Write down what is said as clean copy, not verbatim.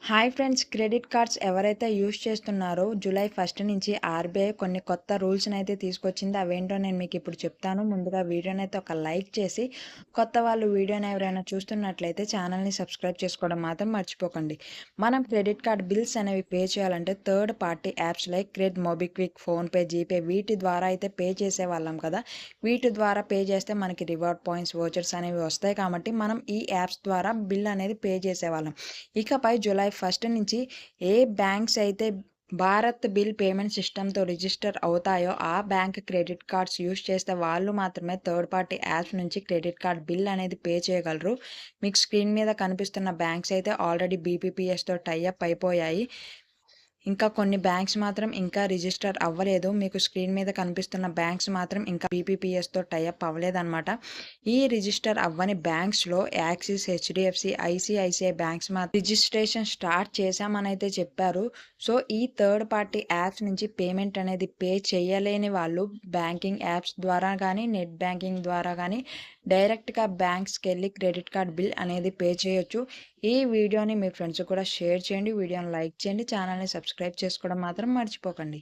Hi friends, credit cards ఎవరైతే use చేస్తున్నారో July 1 నుంచి ఆర్బీఐ కొన్ని కొత్త రూల్స్‌ని అయితే తీసుకొచ్చింది. అవేంటో నేను మీకు ఇప్పుడు చెప్తాను. ముందుగా వీడియోని అయితే ఒక లైక్ చేసి, కొత్త వాళ్ళు వీడియోని ఎవరైనా చూస్తున్నట్లయితే ఛానల్‌ని సబ్స్క్రైబ్ చేసుకోవడం మాత్రం మర్చిపోకండి. మనం క్రెడిట్ కార్డ్ బిల్స్ అనేవి పే చేయాలంటే third party apps like MobiKwik, PhonePe, GPay వీటి ద్వారా అయితే పే చేసేవాళ్ళం కదా! వీటి ద్వారా పే చేస్తే మనకి రివార్డ్ పాయింట్స్, వోచర్స్ అనేవి వస్తాయి కాబట్టి మనం ఈ యాప్స్ ద్వారా బిల్ అనేది పే చేసేవాళ్ళం. ఇకపై జూలై 1 నుంచి ఏ బ్యాంక్స్ అయితే భారత్ బిల్ పేమెంట్ సిస్టమ్‌తో రిజిస్టర్ అవుతాయో ఆ బ్యాంక్ క్రెడిట్ కార్డ్స్ యూజ్ చేస్తే వాళ్ళు మాత్రమే థర్డ్ పార్టీ యాప్స్ నుంచి క్రెడిట్ కార్డ్ బిల్ అనేది పే చేయగలరు. మీకు స్క్రీన్ మీద కనిపిస్తున్న బ్యాంక్స్ అయితే ఆల్రెడీ బీపీపీఎస్‌తో టై అప్ అయిపోయాయి. ఇంకా కొన్ని బ్యాంక్స్ మాత్రం ఇంకా రిజిస్టర్ అవ్వలేదు. మీకు స్క్రీన్ మీద కనిపిస్తున్న బ్యాంక్స్ మాత్రం ఇంకా బీపీపీఎస్‌తో టై అప్ అవ్వలేదనమాట. ఈ రిజిస్టర్ అవ్వని బ్యాంక్స్‌లో Axis, HDFC, ICICI banks registration start చేశామనైతే చెప్పారు. సో, ఈ థర్డ్ పార్టీ యాప్స్ నుంచి పేమెంట్ అనేది పే చేయలేని వాళ్ళు బ్యాంకింగ్ యాప్స్ ద్వారా గానీ, నెట్ బ్యాంకింగ్ ద్వారా గానీ డైరెక్ట్‌గా బ్యాంక్స్‌కెళ్ళి క్రెడిట్ కార్డ్ బిల్ అనేది పే చేయొచ్చు. ఈ వీడియోని మీ ఫ్రెండ్స్‌కి కూడా షేర్ చేయండి. వీడియోని లైక్ చేయండి. ఛానల్‌ని సబ్స్క్రైబ్ చేసుకోవడం మాత్రం మర్చిపోకండి.